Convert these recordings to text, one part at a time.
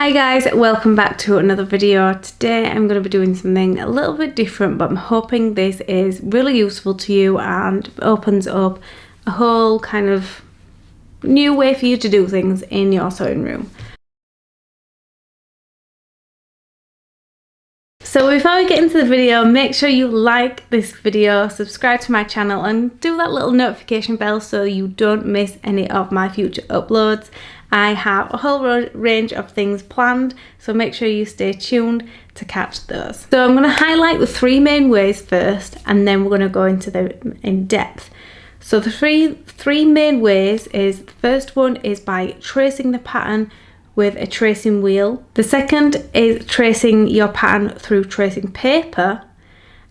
Hi guys, welcome back to another video. Today I'm going to be doing something a little bit different, but I'm hoping this is really useful to you and opens up a whole kind of new way for you to do things in your sewing room. So before we get into the video, make sure you like this video, subscribe to my channel and do that little notification bell so you don't miss any of my future uploads. I have a whole range of things planned, so make sure you stay tuned to catch those. So I'm going to highlight the three main ways first, and then we're going to go into them in depth. So the three main ways is, the first one is by tracing the pattern with a tracing wheel. The second is tracing your pattern through tracing paper,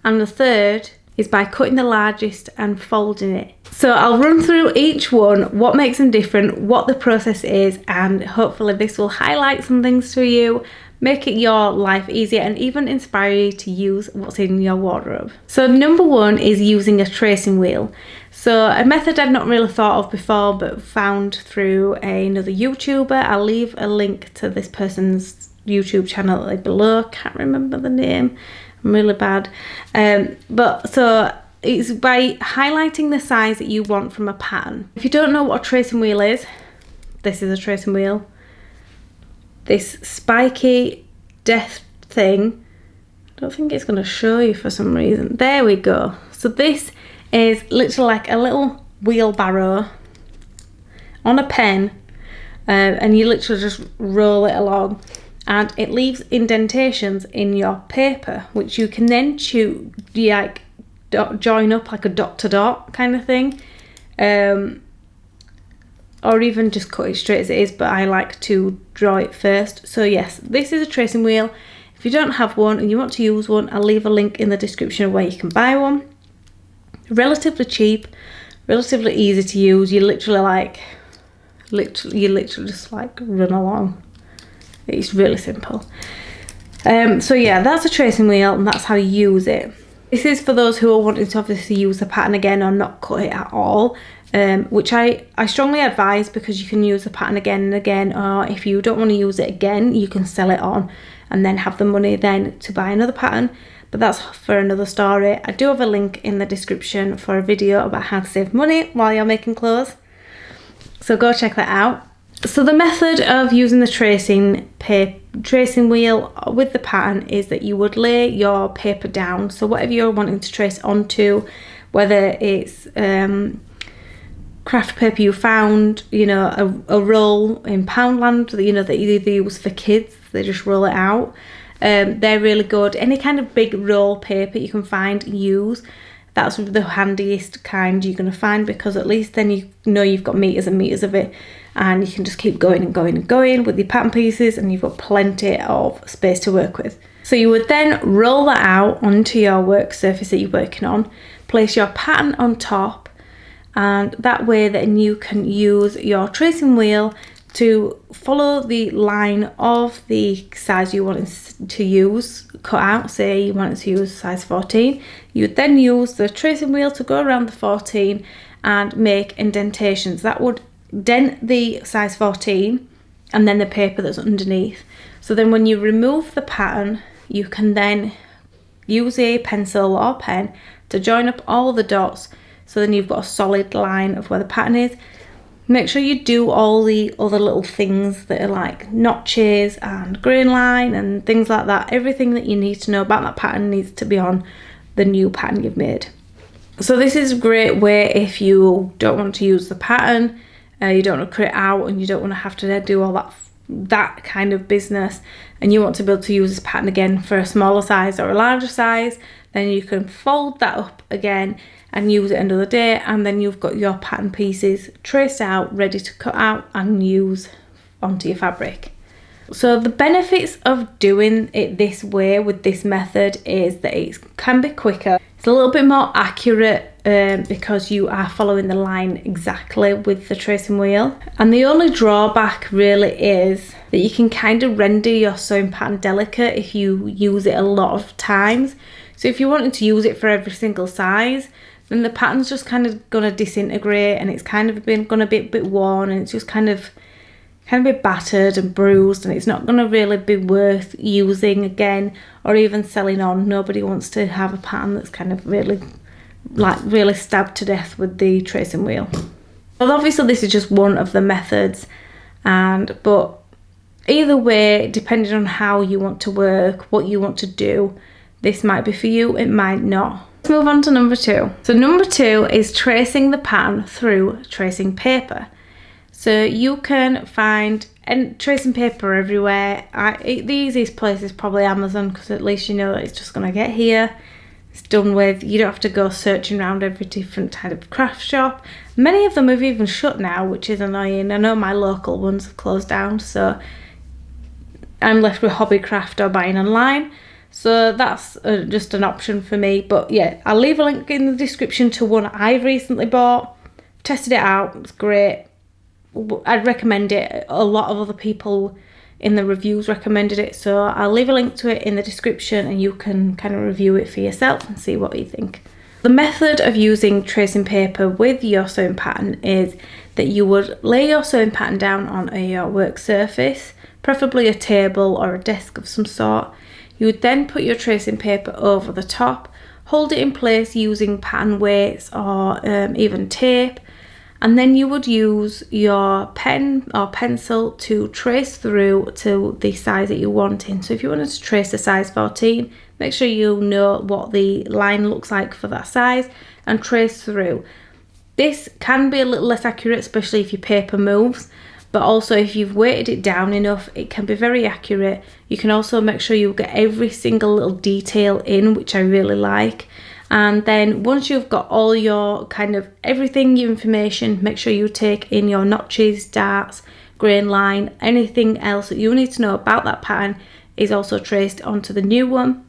and the third is by cutting the largest and folding it. So I'll run through each one, what makes them different, what the process is, and hopefully this will highlight some things to you, make it your life easier, and even inspire you to use what's in your wardrobe. So number one is using a tracing wheel. So a method I'd not really thought of before but found through another YouTuber. I'll leave a link to this person's YouTube channel below. Can't remember the name, I'm really bad. So it's by highlighting the size that you want from a pattern. If you don't know what a tracing wheel is, this is a tracing wheel. This spiky death thing, I don't think it's going to show you for some reason. There we go. So this is literally like a little wheelbarrow on a pen, and you literally just roll it along, and it leaves indentations in your paper, which you can then join up like a dot to dot kind of thing, or even just cut it straight as it is, but I like to draw it first. So yes, this is a tracing wheel. If you don't have one and you want to use one, I'll leave a link in the description of where you can buy one. Relatively cheap, relatively easy to use. You literally just like run along. It's really simple. So yeah, that's a tracing wheel, and that's how you use it. This is for those who are wanting to obviously use the pattern again or not cut it at all, which I strongly advise, because you can use the pattern again and again, or if you don't want to use it again, you can sell it on and then have the money then to buy another pattern. But that's for another story. I do have a link in the description for a video about how to save money while you're making clothes, so go check that out. So the method of using the tracing wheel with the pattern is that you would lay your paper down. So whatever you're wanting to trace onto, whether it's craft paper you found, you know, a roll in Poundland, you know, that you either use for kids, they just roll it out. They're really good. Any kind of big roll paper you can find and use, that's the handiest kind you're going to find, because at least then you know you've got meters and meters of it, and you can just keep going and going and going with your pattern pieces, and you've got plenty of space to work with. So you would then roll that out onto your work surface that you're working on, place your pattern on top, and that way then you can use your tracing wheel to follow the line of the size you want to use, cut out. Say you wanted to use size 14, you would then use the tracing wheel to go around the 14 and make indentations. That would dent the size 14 and then the paper that's underneath. So then when you remove the pattern, you can then use a pencil or pen to join up all the dots, so then you've got a solid line of where the pattern is. Make sure you do all the other little things that are like notches and grain line and things like that. Everything that you need to know about that pattern needs to be on the new pattern you've made. So this is a great way if you don't want to use the pattern, you don't want to cut it out, and you don't want to have to do all that kind of business, and you want to be able to use this pattern again for a smaller size or a larger size, then you can fold that up again and use it another day, and then you've got your pattern pieces traced out, ready to cut out and use onto your fabric. So the benefits of doing it this way with this method is that it can be quicker. It's a little bit more accurate because you are following the line exactly with the tracing wheel. And the only drawback really is that you can kind of render your sewing pattern delicate if you use it a lot of times. So if you wanted to use it for every single size, then the pattern's just kind of going to disintegrate, and it's kind of going to be a bit worn, and it's just kind of kind of be battered and bruised, and it's not going to really be worth using again or even selling on. Nobody wants to have a pattern that's kind of really stabbed to death with the tracing wheel. Well, obviously this is just one of the methods, but either way, depending on how you want to work, what you want to do, this might be for you, it might not. Let's move on to number 2. So number 2 is tracing the pattern through tracing paper. So you can find tracing paper everywhere. The easiest place is probably Amazon, because at least you know that it's just going to get here. It's done with. You don't have to go searching around every different type of craft shop. Many of them have even shut now, which is annoying. I know my local ones have closed down, so I'm left with Hobbycraft or buying online. So that's just an option for me. But yeah, I'll leave a link in the description to one I've recently bought. Tested it out, it's great. I'd recommend it. A lot of other people in the reviews recommended it, so I'll leave a link to it in the description and you can kind of review it for yourself and see what you think. The method of using tracing paper with your sewing pattern is that you would lay your sewing pattern down on your work surface, preferably a table or a desk of some sort. You would then put your tracing paper over the top, hold it in place using pattern weights or even tape, and then you would use your pen or pencil to trace through to the size that you're wanting. So if you wanted to trace a size 14, make sure you know what the line looks like for that size and trace through. This can be a little less accurate, especially if your paper moves, but also if you've weighted it down enough, it can be very accurate. You can also make sure you get every single little detail in, which I really like. And then once you've got all your kind of everything, your information, make sure you take in your notches, darts, grain line, anything else that you need to know about that pattern is also traced onto the new one.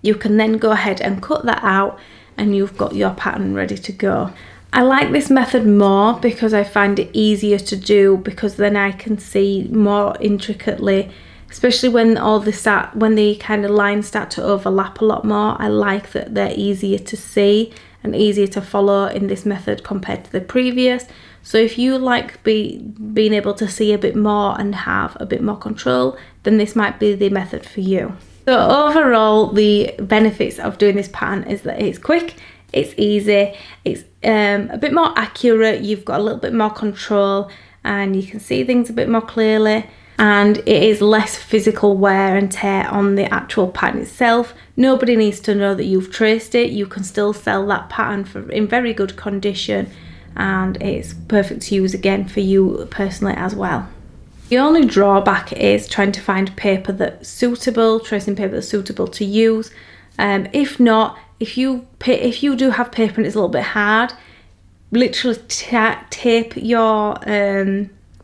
You can then go ahead and cut that out and you've got your pattern ready to go. I like this method more because I find it easier to do, because then I can see more intricately, especially when when the kind of lines start to overlap a lot more. I like that they're easier to see and easier to follow in this method compared to the previous. So if you like being able to see a bit more and have a bit more control, then this might be the method for you. So overall, the benefits of doing this pattern is that it's quick, it's easy, it's a bit more accurate, you've got a little bit more control and you can see things a bit more clearly, and it is less physical wear and tear on the actual pattern itself. Nobody needs to know that you've traced it. You can still sell that pattern in very good condition, and it's perfect to use again for you personally as well. The only drawback is trying to find paper that's suitable, tracing paper that's suitable to use. If not, if you do have paper and it's a little bit hard, literally tape your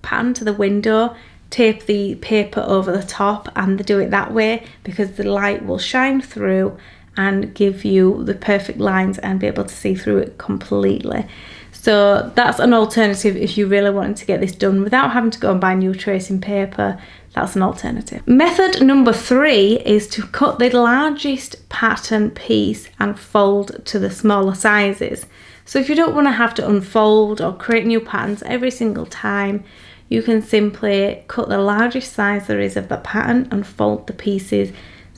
pattern to the window, tape the paper over the top and do it that way, because the light will shine through and give you the perfect lines and be able to see through it completely. So that's an alternative if you really wanted to get this done without having to go and buy new tracing paper. That's an alternative. Method number 3 is to cut the largest pattern piece and fold to the smaller sizes. So if you don't want to have to unfold or create new patterns every single time, you can simply cut the largest size there is of the pattern and fold the pieces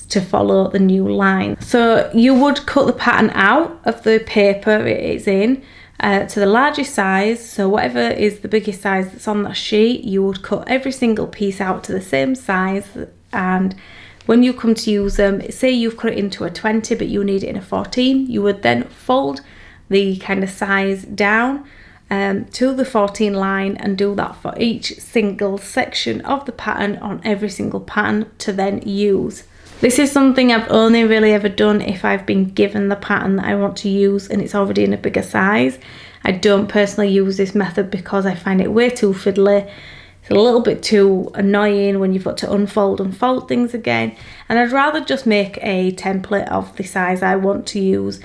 to follow the new line. So you would cut the pattern out of the paper it is in to the largest size. So whatever is the biggest size that's on that sheet, you would cut every single piece out to the same size, and when you come to use them, say you've cut it into a 20 but you need it in a 14, you would then fold the kind of size down to the 14 line and do that for each single section of the pattern on every single pattern to then use. This is something I've only really ever done if I've been given the pattern that I want to use and it's already in a bigger size. I don't personally use this method because I find it way too fiddly. It's a little bit too annoying when you've got to unfold and fold things again, and I'd rather just make a template of the size I want to use,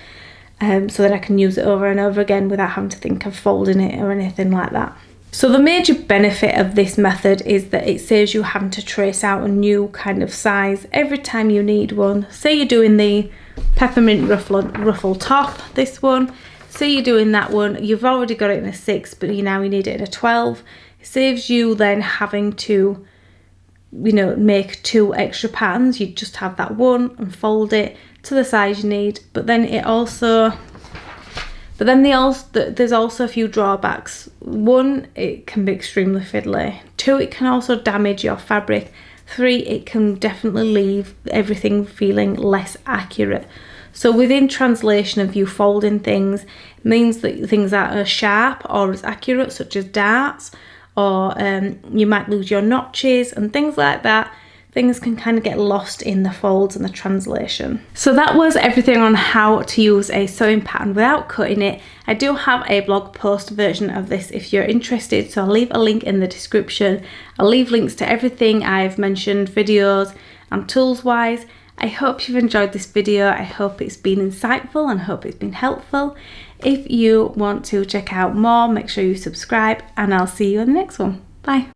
so that I can use it over and over again without having to think of folding it or anything like that. So the major benefit of this method is that it saves you having to trace out a new kind of size every time you need one. Say you're doing the peppermint ruffle top, this one. Say you're doing that one, you've already got it in a 6, but you need it in a 12. It saves you then having to, you know, make 2 extra patterns. You just have that one and fold it to the size you need. But then there's also a few drawbacks. 1, it can be extremely fiddly. 2, it can also damage your fabric. 3, it can definitely leave everything feeling less accurate. So within translation of you folding things, it means that things that are sharp or as accurate, such as darts, or you might lose your notches and things like that. Things can kind of get lost in the folds and the translation. So that was everything on how to use a sewing pattern without cutting it. I do have a blog post version of this if you're interested, so I'll leave a link in the description. I'll leave links to everything I've mentioned, videos and tools wise. I hope you've enjoyed this video. I hope it's been insightful and hope it's been helpful. If you want to check out more, make sure you subscribe, and I'll see you in the next one. Bye.